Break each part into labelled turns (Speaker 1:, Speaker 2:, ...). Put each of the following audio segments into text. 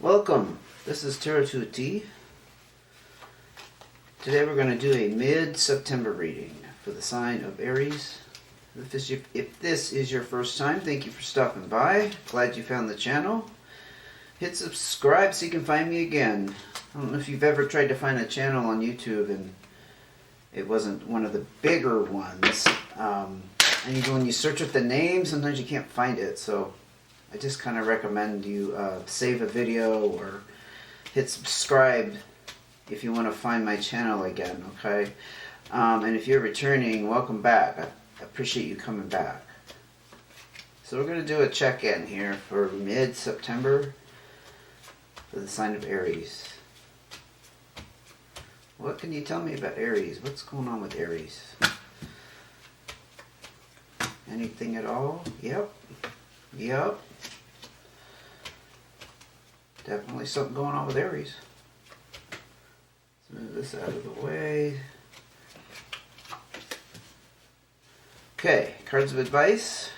Speaker 1: Welcome. This is Tarot 2T. Today we're going to do a mid-September reading for the sign of Aries. If this is your first time, thank you for stopping by. Glad you found the channel. Hit subscribe so you can find me again. I don't know if you've ever tried to find a channel on YouTube and it wasn't one of the bigger ones. And even when you search with the name, sometimes you can't find it. So I just kind of recommend you save a video or hit subscribe if you want to find my channel again, okay? And if you're returning, welcome back. I appreciate you coming back. So we're going to do a check-in here for mid-September for the sign of Aries. What can you tell me about Aries? What's going on with Aries? Anything at all? Yep. Definitely something going on with Aries. Let's move this out of the way. Okay, cards of advice.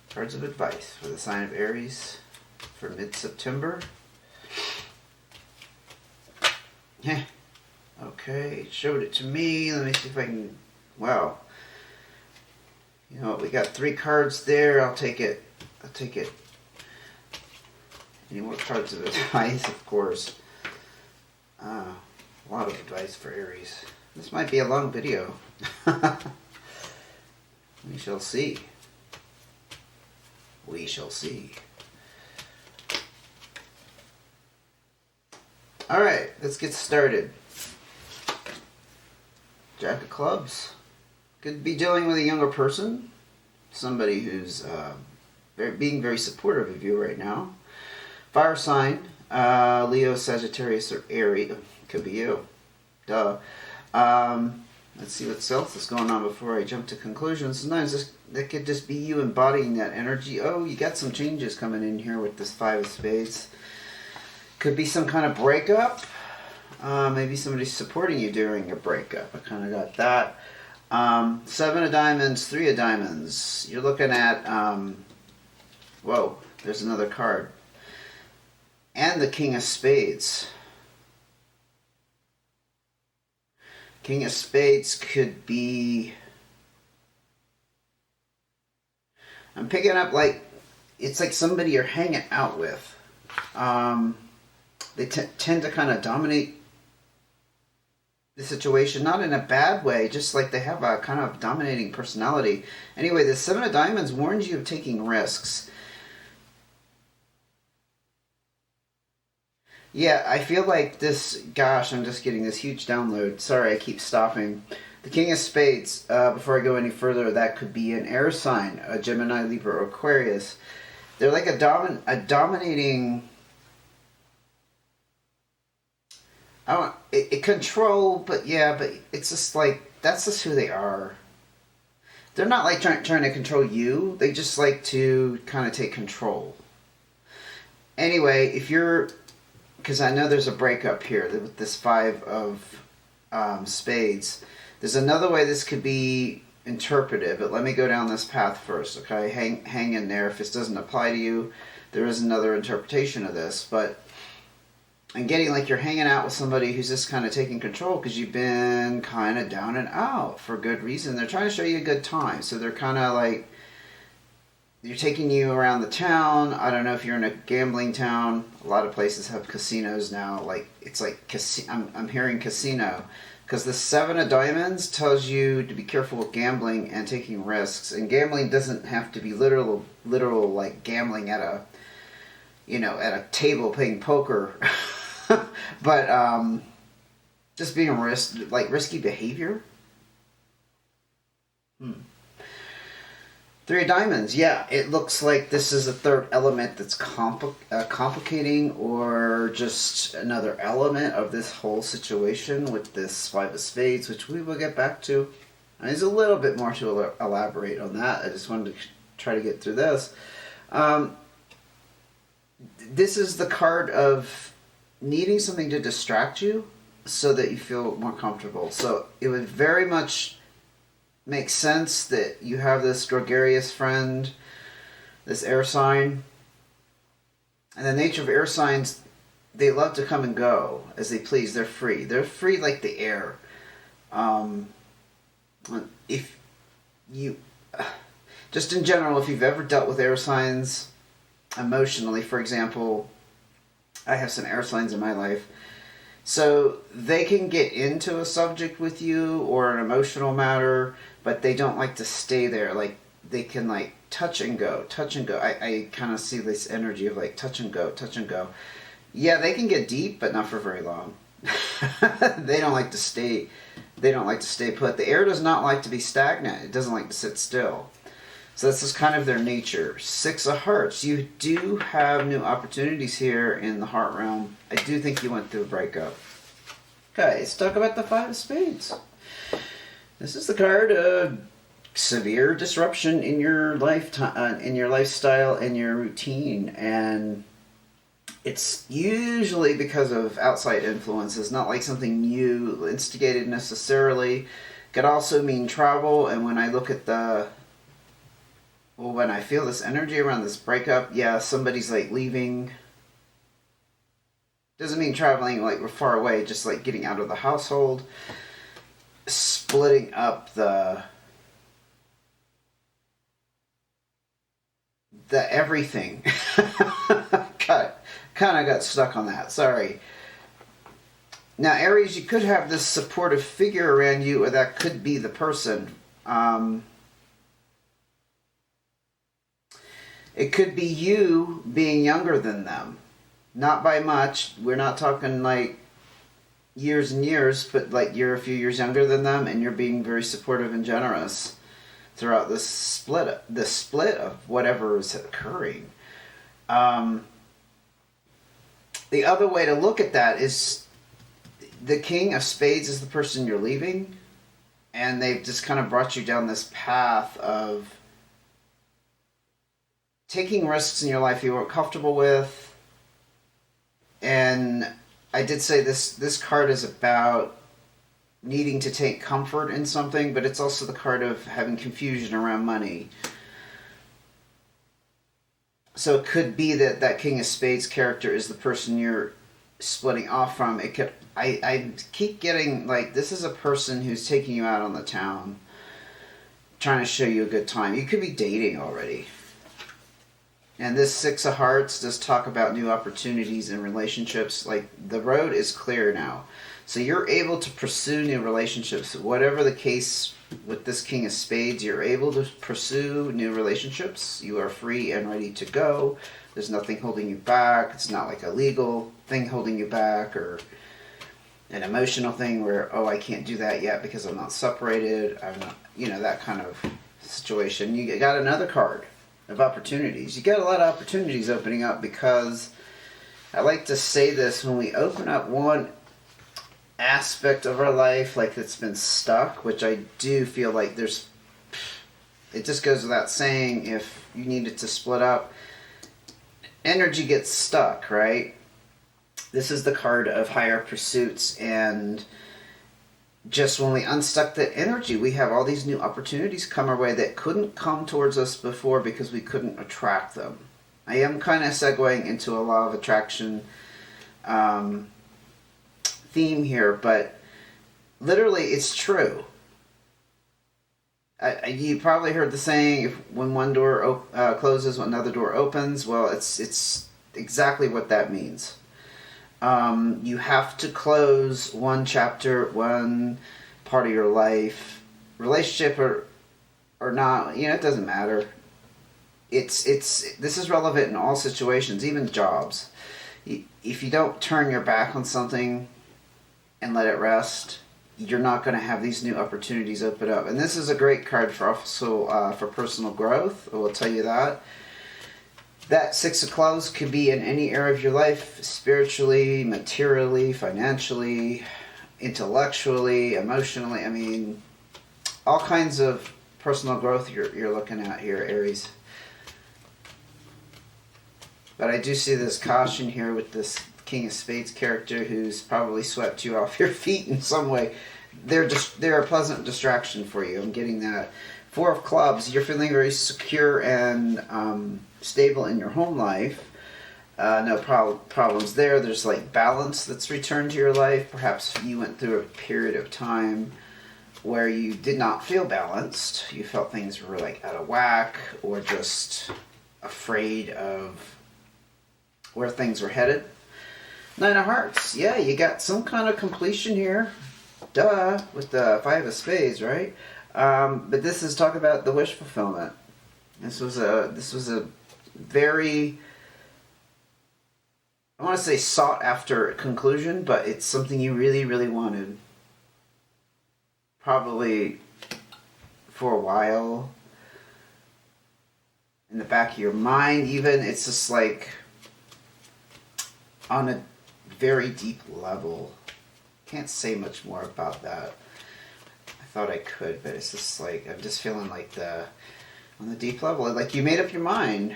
Speaker 1: Cards of advice for the sign of Aries for mid-September. Okay, it showed it to me. Let me see if I can... Wow. You know what, we got 3 cards there. I'll take it. Any more cards of advice, of course. A lot of advice for Aries. This might be a long video. We shall see. We shall see. Alright, let's get started. Jack of Clubs. Could be dealing with a younger person. Somebody who's being very supportive of you right now. Fire sign, Leo, Sagittarius, or Aries. Could be you. Duh. Let's see what else is going on before I jump to conclusions. Sometimes that could just be you embodying that energy. Oh, you got some changes coming in here with this 5 of Spades. Could be some kind of breakup. Maybe somebody's supporting you during a breakup. I kind of got that. 7 of Diamonds, 3 of Diamonds. You're looking at... whoa, there's another card. And the King of Spades. King of Spades could be... I'm picking up like... It's like somebody you're hanging out with. They tend to kind of dominate the situation. Not in a bad way. Just like they have a kind of dominating personality. Anyway, the 7 of Diamonds warns you of taking risks. Yeah, I feel like this, gosh, I'm just getting this huge download. Sorry, I keep stopping. The King of Spades, before I go any further, that could be an air sign, a Gemini, Libra, or Aquarius. They're like a dominating, control, but yeah, but it's just like, that's just who they are. They're not like trying to control you. They just like to kind of take control. Anyway, if you're... Because I know there's a breakup here with this 5 of Spades. There's another way this could be interpreted, but let me go down this path first, okay? Hang in there. If this doesn't apply to you, there is another interpretation of this. But I'm getting like you're hanging out with somebody who's just kind of taking control because you've been kind of down and out for good reason. They're trying to show you a good time. So they're kind of like... They're taking you around the town. I don't know if you're in a gambling town. A lot of places have casinos now. Like it's like I'm hearing casino, because the 7 of Diamonds tells you to be careful with gambling and taking risks. And gambling doesn't have to be literal like gambling at a, at a table playing poker, but just being risky behavior. 3 of Diamonds, yeah, it looks like this is a third element that's complicating, or just another element of this whole situation with this 5 of Spades, which we will get back to. And there's a little bit more to elaborate on that. I just wanted to try to get through this. This is the card of needing something to distract you so that you feel more comfortable. So it would very much... makes sense that you have this gregarious friend, this air sign, And the nature of air signs, they love to come and go as they please. They're free. They're free like the air. If you, just in general, if you've ever dealt with air signs emotionally, for example, I have some air signs in my life. So they can get into a subject with you or an emotional matter, but they don't like to stay there. Like, they can like touch and go, touch and go. I kind of see this energy of like touch and go, touch and go. Yeah, they can get deep, but not for very long. They don't like to stay. They don't like to stay put. The air does not like to be stagnant. It doesn't like to sit still. So this is kind of their nature. 6 of Hearts. You do have new opportunities here in the heart realm. I do think you went through a breakup. Okay, let's talk about the 5 of Spades. This is the card of severe disruption in your lifetime, in your lifestyle, and your routine, and it's usually because of outside influences, not like something you instigated necessarily. Could also mean travel, and when I look at when I feel this energy around this breakup, yeah, somebody's like leaving. Doesn't mean traveling like we're far away, just like getting out of the household, splitting up the everything. Kind of got stuck on that. Sorry. Now, Aries, you could have this supportive figure around you, or that could be the person. It could be you being younger than them. Not by much. We're not talking like years and years, but like you're a few years younger than them, and you're being very supportive and generous throughout this split of whatever is occurring. The other way to look at that is the King of Spades is the person you're leaving, and they've just kind of brought you down this path of taking risks in your life you weren't comfortable with. And I did say this card is about needing to take comfort in something, but it's also the card of having confusion around money. So it could be that King of Spades character is the person you're splitting off from. It could. I keep getting like this is a person who's taking you out on the town, trying to show you a good time. You could be dating already. And this 6 of Hearts does talk about new opportunities in relationships. Like, the road is clear now. So you're able to pursue new relationships. Whatever the case with this King of Spades, you're able to pursue new relationships. You are free and ready to go. There's nothing holding you back. It's not like a legal thing holding you back or an emotional thing where, oh, I can't do that yet because I'm not separated. I'm not, that kind of situation. You got another card of opportunities. You get a lot of opportunities opening up, because I like to say this, when we open up one aspect of our life like it's been stuck, which I do feel like it just goes without saying, if you need it to split up, energy gets stuck, right? This is the card of higher pursuits, and just when we unstuck that energy, we have all these new opportunities come our way that couldn't come towards us before because we couldn't attract them. I am kind of segueing into a law of attraction theme here, but literally it's true. You probably heard the saying, when one door closes, another door opens. Well, it's exactly what that means. You have to close one chapter, one part of your life, relationship or not. It doesn't matter. This is relevant in all situations, even jobs. If you don't turn your back on something and let it rest, you're not going to have these new opportunities open up. And this is a great card for personal growth. I will tell you that. That 6 of Clubs could be in any area of your life, spiritually, materially, financially, intellectually, emotionally. I mean, all kinds of personal growth you're looking at here, Aries. But I do see this caution here with this King of Spades character who's probably swept you off your feet in some way. They're a pleasant distraction for you. I'm getting that. 4 of Clubs, you're feeling very secure and stable in your home life. No problems there. There's like balance that's returned to your life. Perhaps you went through a period of time where you did not feel balanced. You felt things were like out of whack, or just afraid of where things were headed. Nine of Hearts. Yeah, you got some kind of completion here. Duh, with the Five of Spades, right? But this is talk about the wish fulfillment. This was a very, I want to say, sought after conclusion, but it's something you really, really wanted. Probably for a while. In the back of your mind, even. It's just like on a very deep level. Can't say much more about that. I thought I could, but it's just like, I'm just feeling like on the deep level, like you made up your mind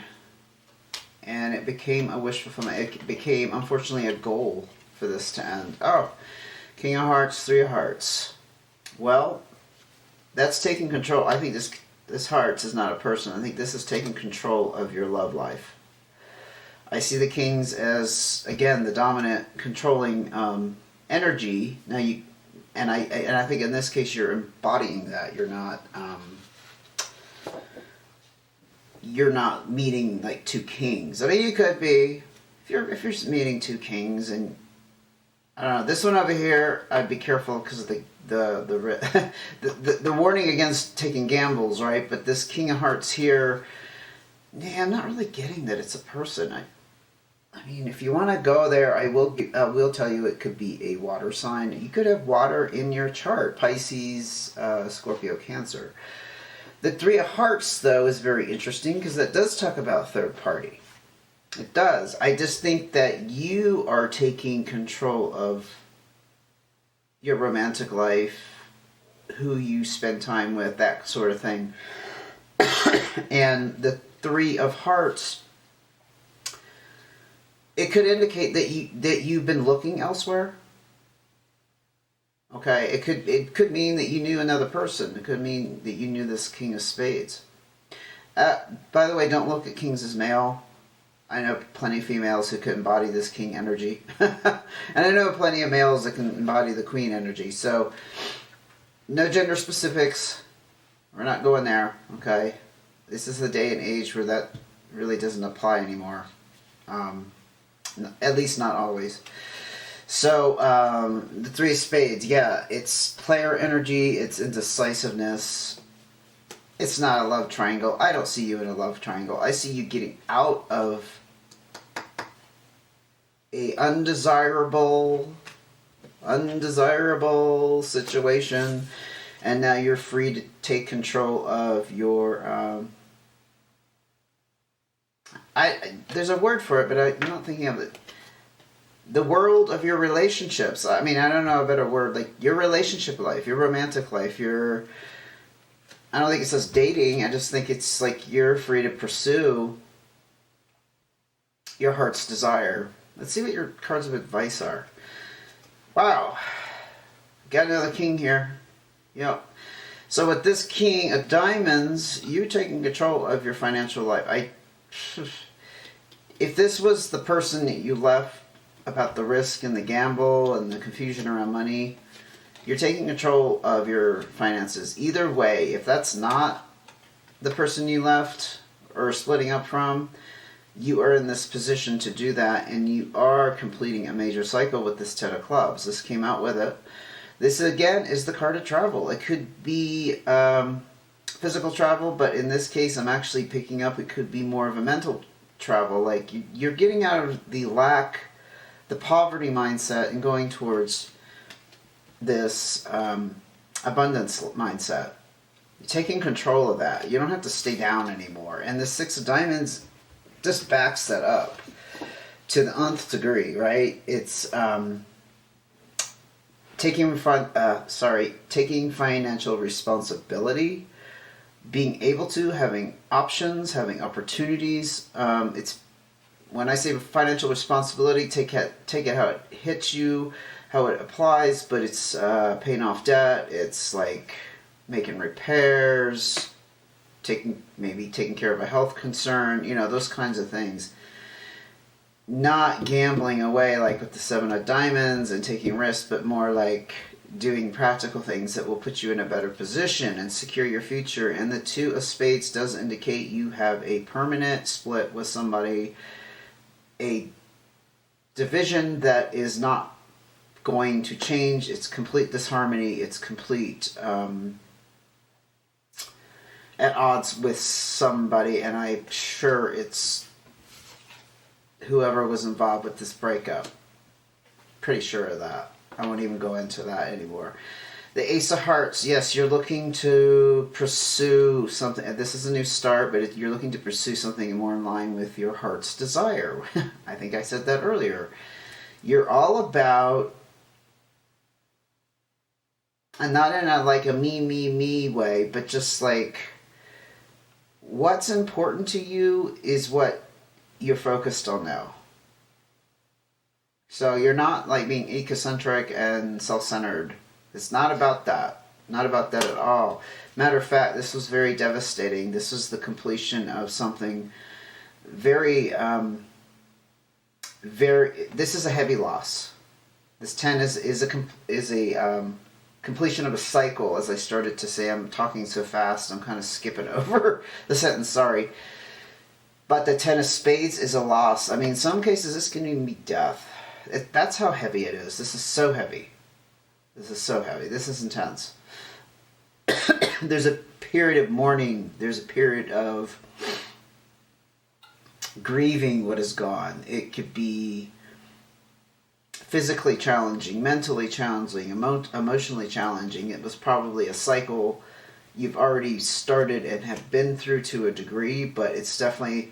Speaker 1: and it became a wish fulfillment. It became, unfortunately, a goal for this to end. Oh, King of Hearts, Three of Hearts. Well, that's taking control. I think this Hearts is not a person. I think this is taking control of your love life. I see the Kings as, again, the dominant, controlling energy. Now I think in this case you're embodying that. You're not meeting like two kings. I mean, you could be if you're meeting two kings, and I don't know, this one over here, I'd be careful because of the warning against taking gambles, right? But this King of Hearts here, yeah, I'm not really getting that it's a person. I mean, if you want to go there, I will tell you it could be a water sign. You could have water in your chart: Pisces, Scorpio, Cancer. The Three of Hearts, though, is very interesting because that does talk about third party. It does. I just think that you are taking control of your romantic life, who you spend time with, that sort of thing. And the Three of Hearts, it could indicate that you've been looking elsewhere. Okay, it could mean that you knew another person. It could mean that you knew this King of Spades. By the way, don't look at kings as male. I know plenty of females who could embody this king energy. And I know plenty of males that can embody the queen energy. So, no gender specifics. We're not going there, okay? This is the day and age where that really doesn't apply anymore. At least not always. So, the Three of Spades, yeah, it's player energy, it's indecisiveness. It's not a love triangle. I don't see you in a love triangle. I see you getting out of a undesirable situation, and now you're free to take control of your, there's a word for it, but I'm not thinking of it. The world of your relationships. I mean, I don't know a better word. Like, your relationship life, your romantic life, I don't think it says dating. I just think it's like you're free to pursue your heart's desire. Let's see what your cards of advice are. Wow. Got another king here. Yep. So with this King of Diamonds, you're taking control of your financial life. If this was the person that you left about the risk and the gamble and the confusion around money, you're taking control of your finances. Either way, if that's not the person you left or splitting up from, you are in this position to do that, and you are completing a major cycle with this Ten of Clubs. This came out with it. This, again, is the card of travel. It could be physical travel, but in this case, I'm actually picking up it could be more of a mental travel. Like, you're getting out of the poverty mindset and going towards this abundance mindset. You're taking control of that. You don't have to stay down anymore. And the Six of Diamonds just backs that up to the nth degree, right? It's taking financial responsibility, being able to, having options, having opportunities. It's when I say financial responsibility, take it how it hits you, how it applies, but it's paying off debt. It's like making repairs, taking care of a health concern, those kinds of things. not gambling away like with the Seven of Diamonds and taking risks, but more like doing practical things that will put you in a better position and secure your future. And the Two of Spades does indicate you have a permanent split with somebody, a division that is not going to change. It's complete disharmony. It's complete at odds with somebody, and I'm sure it's whoever was involved with this breakup. Pretty sure of that. I won't even go into that anymore. The Ace of Hearts, yes, you're looking to pursue something. This is a new start, but you're looking to pursue something more in line with your heart's desire. I think I said that earlier. You're all about, and not in a like a me way, but just like what's important to you is what you're focused on now. So you're not like being egocentric and self-centered. It's not about that. Not about that at all. Matter of fact, this was very devastating. This is the completion of something very, this is a heavy loss. This 10 is a completion of a cycle. As I started to say, I'm talking so fast, I'm kind of skipping over the sentence, sorry. But the 10 of Spades is a loss. I mean, in some cases, this can even be death. That's how heavy it is. This is so heavy. This is so heavy. This is intense. There's a period of mourning. There's a period of grieving what is gone. It could be physically challenging, mentally challenging, emotionally challenging. It was probably a cycle you've already started and have been through to a degree, but it's definitely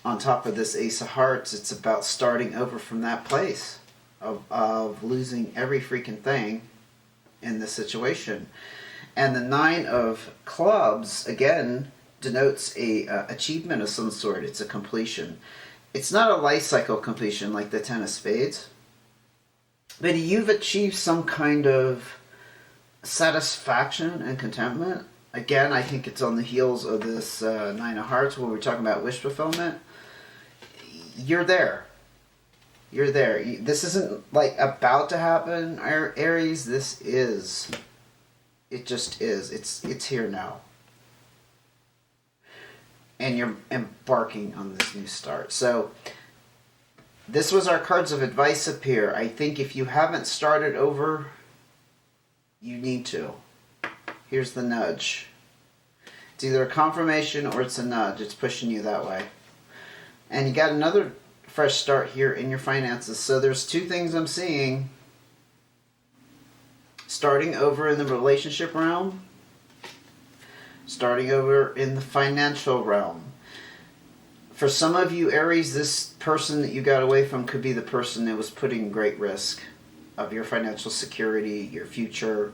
Speaker 1: on top of this Ace of Hearts. It's about starting over from that place of losing every freaking thing in this situation. And the 9 of Clubs, again, denotes a achievement of some sort. It's a completion. It's not a life cycle completion like the 10 of Spades, but you've achieved some kind of satisfaction and contentment. Again, I think it's on the heels of this 9 of Hearts where we're talking about wish fulfillment. You're there. You're there. This isn't like about to happen, Aries. This is. It just is. It's here now. And you're embarking on this new start. So this was our cards of advice up here. I think if you haven't started over, you need to. Here's the nudge. It's either a confirmation or it's a nudge. It's pushing you that way. And you got another fresh start here in your finances. So there's two things I'm seeing. Starting over in the relationship realm. Starting over in the financial realm. For some of you, Aries, this person that you got away from could be the person that was putting great risk of your financial security, your future.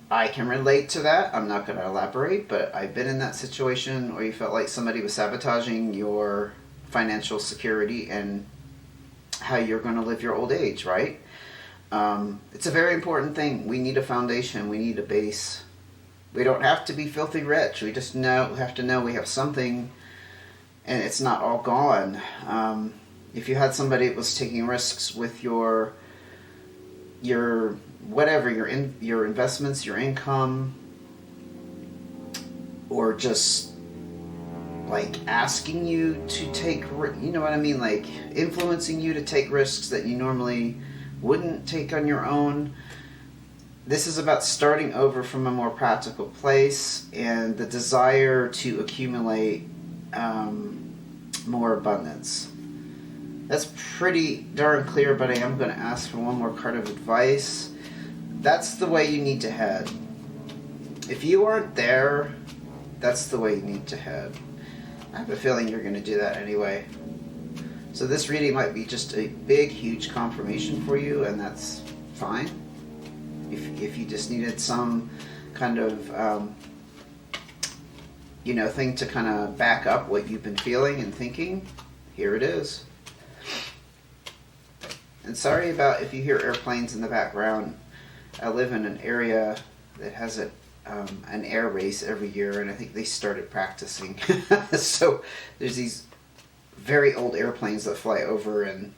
Speaker 1: I can relate to that. I'm not going to elaborate, but I've been in that situation where you felt like somebody was sabotaging your financial security and how you're going to live your old age, right? It's a very important thing. We need a foundation. We need a base. We don't have to be filthy rich. We just have to know we have something and it's not all gone. If you had somebody that was taking risks with your whatever, your investments, your income, or just like asking you to take, you know what I mean, like influencing you to take risks that you normally wouldn't take on your own. This is about starting over from a more practical place and the desire to accumulate more abundance. That's pretty darn clear, but I am going to ask for one more card of advice. That's the way you need to head. If you aren't there, that's the way you need to head. I have a feeling you're going to do that anyway. So this reading might be just a big, huge confirmation for you, and that's fine. If you just needed some kind of, thing to kind of back up what you've been feeling and thinking, here it is. And sorry about if you hear airplanes in the background. I live in an area that has an air race every year, and I think they started practicing. So there's these very old airplanes that fly over, and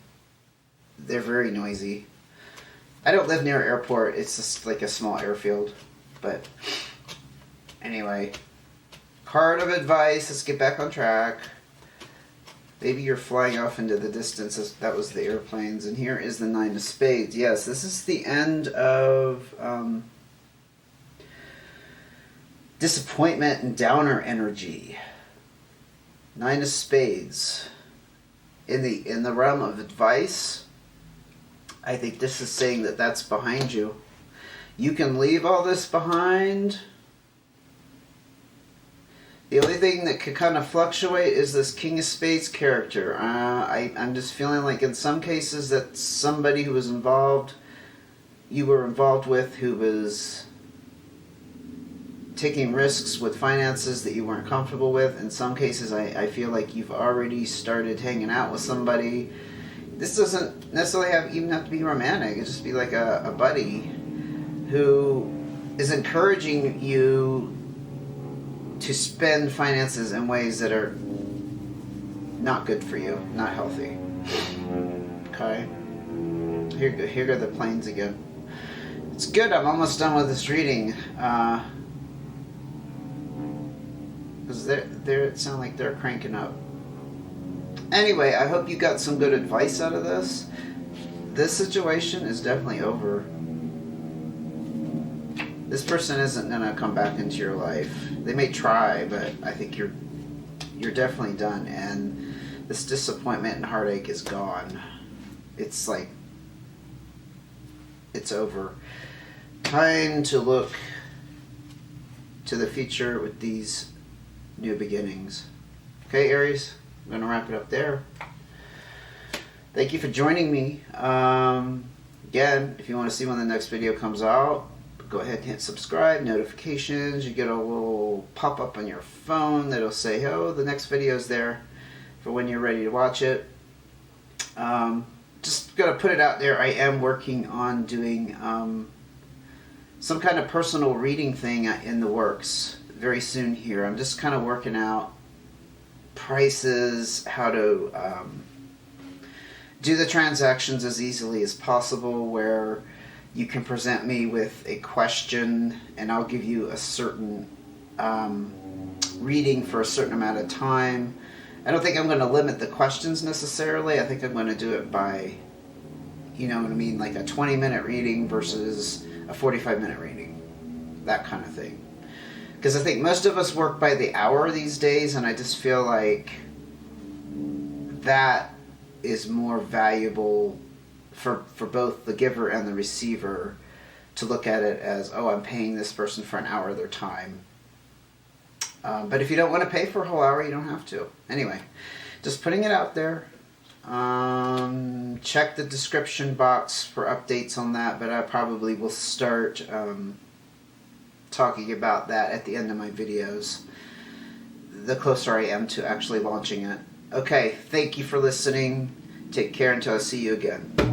Speaker 1: they're very noisy. I don't live near an airport. It's just like a small airfield. But anyway, card of advice. Let's get back on track. Maybe you're flying off into the distance. That was the airplanes. And here is the 9 of spades. Yes, this is the end of disappointment and downer energy. 9 of spades. In the realm of advice, I think this is saying that that's behind you. You can leave all this behind. The only thing that could kind of fluctuate is this King of Spades character. I'm just feeling like in some cases that somebody who was involved, you were involved with, who was taking risks with finances that you weren't comfortable with. In some cases, I feel like you've already started hanging out with somebody. This doesn't necessarily even have to be romantic. It just be like a buddy who is encouraging you to spend finances in ways that are not good for you, not healthy. Okay? Here go the planes again. It's good, I'm almost done with this reading. Because it sounds like they're cranking up. Anyway, I hope you got some good advice out of this. This situation is definitely over. This person isn't going to come back into your life. They may try, but I think you're definitely done. And this disappointment and heartache is gone. It's like, it's over. Time to look to the future with these new beginnings. Okay, Aries, I'm going to wrap it up there. Thank you for joining me. Again, if you want to see when the next video comes out, go ahead and hit subscribe, notifications. You get a little pop-up on your phone that'll say, oh, the next video is there for when you're ready to watch it. Just got to put it out there. I am working on doing some kind of personal reading thing in the works very soon here. I'm just kind of working out prices, how to do the transactions as easily as possible, where you can present me with a question and I'll give you a certain reading for a certain amount of time. I don't think I'm going to limit the questions necessarily. I think I'm going to do it by, you know what I mean, like a 20-minute reading versus a 45-minute reading. That kind of thing. Because I think most of us work by the hour these days, and I just feel like that is more valuable for both the giver and the receiver to look at it as, oh, I'm paying this person for an hour of their time. But if you don't want to pay for a whole hour, you don't have to. Anyway, just putting it out there. Check the description box for updates on that, but I probably will start talking about that at the end of my videos, the closer I am to actually launching it. Okay, thank you for listening. Take care until I see you again.